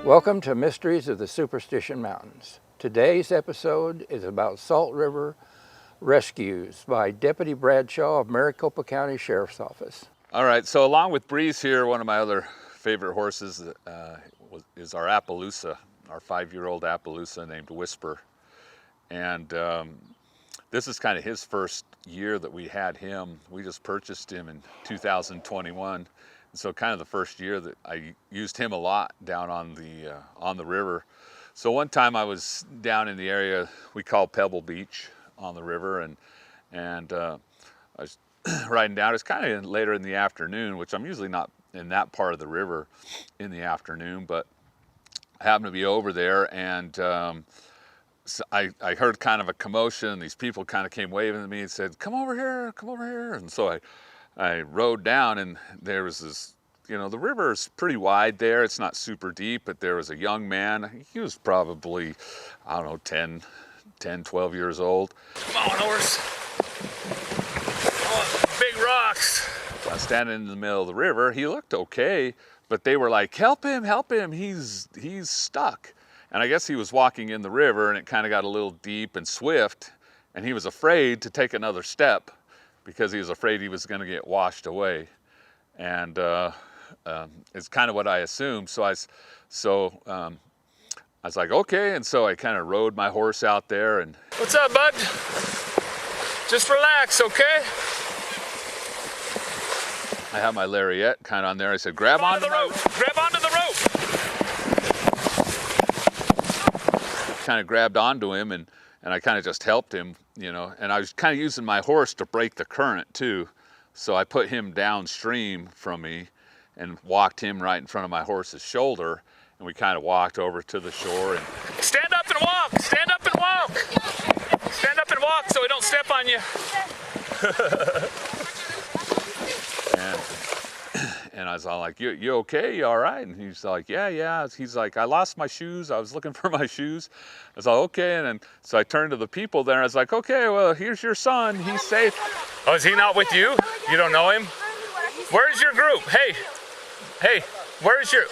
Welcome to Mysteries of the Superstition Mountains. Today's episode is about Salt River rescues by Deputy Bradshaw of Maricopa County Sheriff's Office. All right, so along with Breeze here, one of my other favorite horses is our Appaloosa, our 5-year-old Appaloosa named Whisper. And this is kind of his first year that we had him. We just purchased him in 2021. So kind of the first year that I used him a lot down on the river. So one time I was down in the area we call Pebble Beach on the river, and I was riding down. It's kind of later in the afternoon, which I'm usually not in that part of the river in the afternoon, but I happened to be over there, and so I heard kind of a commotion, and these people kind of came waving at me and said, come over here, and so I rode down, and there was this, the river is pretty wide there. It's not super deep, but there was a young man. He was probably, I don't know, 10, 12 years old. Come on, horse. Oh, big rocks. I was standing in the middle of the river. He looked okay, but they were like, help him, he's stuck. And I guess he was walking in the river, and it kind of got a little deep and swift, and he was afraid to take another step because he was afraid he was going to get washed away. And it's kind of what I assumed. So I was like, okay. And so I kind of rode my horse out there. And what's up, bud? Just relax, okay? I have my lariat kind of on there. I said, grab onto the rope. Grab onto the rope. Kind of grabbed onto him, and I kind of just helped him, and I was kind of using my horse to break the current too. So I put him downstream from me and walked him right in front of my horse's shoulder, and we kind of walked over to the shore. And stand up and walk, stand up and walk. Stand up and walk so we don't step on you. And I was all like, you okay? You all right? And he's like, yeah. He's like, I lost my shoes. I was looking for my shoes. I was like, okay. And then, so I turned to the people there. I was like, okay, well, here's your son. He's safe. Oh, is he not with you? You don't know him? Where's your group? Hey, where's your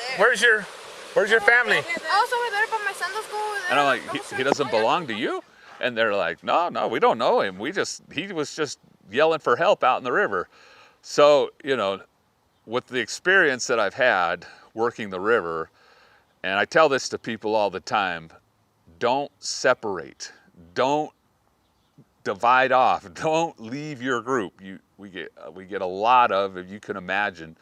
family? Also, we better put my son to school. And I'm like, he doesn't belong to you? And they're like, no, we don't know him. He was just yelling for help out in the river. So, with the experience that I've had working the river, and I tell this to people all the time, don't separate, don't divide off, don't leave your group. We get a lot of, if you can imagine,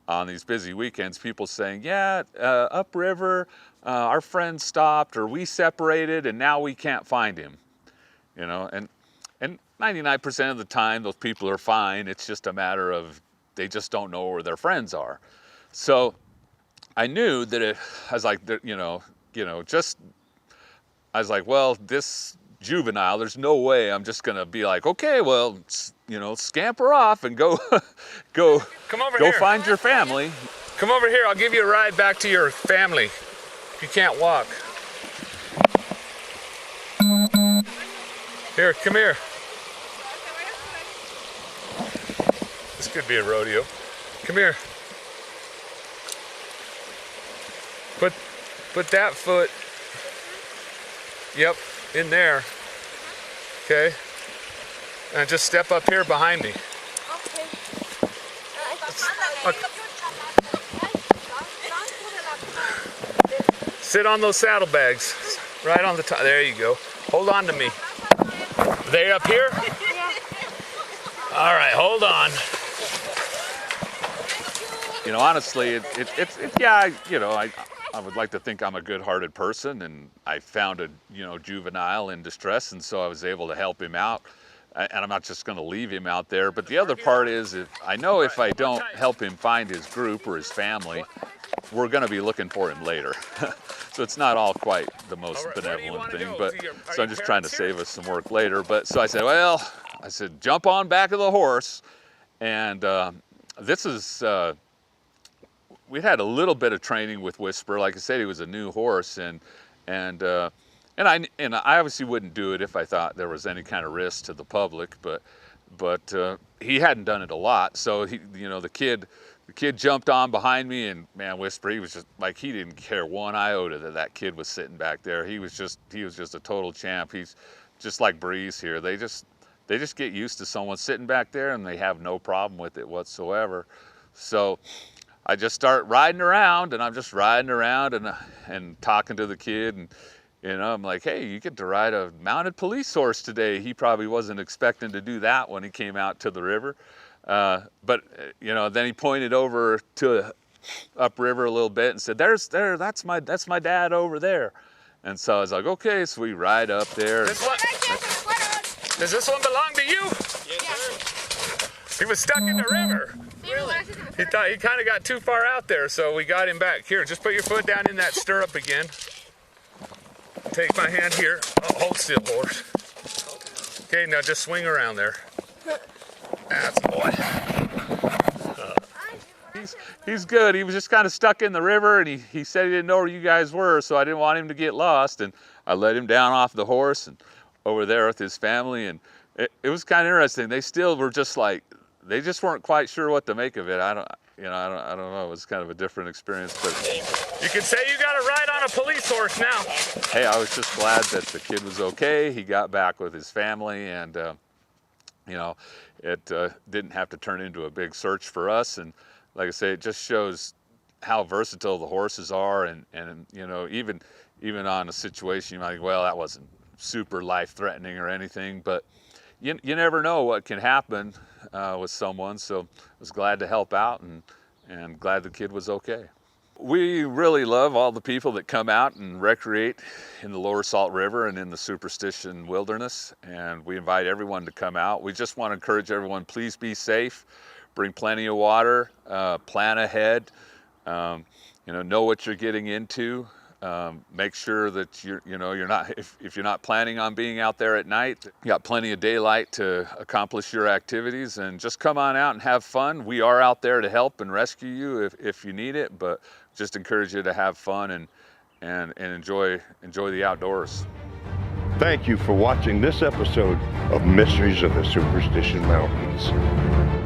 on these busy weekends, people saying, yeah, upriver, our friend stopped, or we separated and now we can't find him, and 99% of the time those people are fine. It's just a matter of they just don't know where their friends are. So I knew that I was like, I was like, well, this juvenile, there's no way I'm just gonna be like, okay, well, scamper off and go find your family. Come over here, I'll give you a ride back to your family if you can't walk. Here, come here. This could be a rodeo. Come here. Put that foot, yep, in there. Okay. And just step up here behind me. Okay. Sit on those saddlebags. Right on the top. There you go. Hold on to me. They up here? All right, hold on. Honestly, I would like to think I'm a good-hearted person, and I found a juvenile in distress, and so I was able to help him out. And I'm not just going to leave him out there. But the other part is, if I don't help him find his group or his family, we're going to be looking for him later. So it's not all quite the most benevolent thing. But so I'm just trying to save us some work later. But so I said, jump on back of the horse, and this is. We had a little bit of training with Whisper. Like I said, he was a new horse, and I obviously wouldn't do it if I thought there was any kind of risk to the public. But he hadn't done it a lot, so the kid the kid jumped on behind me, and man, Whisper, he was just like, he didn't care one iota that kid was sitting back there. He was just a total champ. He's just like Breeze here. They just get used to someone sitting back there, and they have no problem with it whatsoever. So I just start riding around, and I'm just riding around and talking to the kid, and you know, I'm like, hey, you get to ride a mounted police horse today. He probably wasn't expecting to do that when he came out to the river. But you know, then he pointed over to upriver a little bit and said, that's my dad over there. And so I was like, okay, so we ride up there. Does this one belong to you? Yes, sir. He was stuck in the river. Really? He thought he kind of got too far out there, so we got him back. Here, just put your foot down in that stirrup again. Take my hand here. Oh, hold still, horse. Okay, now just swing around there. That's a boy. He's good. He was just kind of stuck in the river, and he said he didn't know where you guys were, so I didn't want him to get lost. And I let him down off the horse and over there with his family, and it was kind of interesting. They still were just like, they just weren't quite sure what to make of it. I don't know. It was kind of a different experience, but You can say you got a ride on a police horse now. hey, I was just glad that the kid was okay. He got back with his family, and you know, it didn't have to turn into a big search for us. And like I say, it just shows how versatile the horses are, and you know, even on a situation you might think, well, that wasn't super life-threatening or anything, but you never know what can happen with someone. So I was glad to help out, and glad the kid was okay. We really love all the people that come out and recreate in the Lower Salt River and in the Superstition Wilderness, and we invite everyone to come out. We just want to encourage everyone, please be safe, bring plenty of water, plan ahead, you know what you're getting into. Make sure that you're not, if you're not planning on being out there at night, you got plenty of daylight to accomplish your activities, and just come on out and have fun. We are out there to help and rescue you if you need it, but just encourage you to have fun and enjoy the outdoors. Thank you for watching this episode of Mysteries of the Superstition Mountains.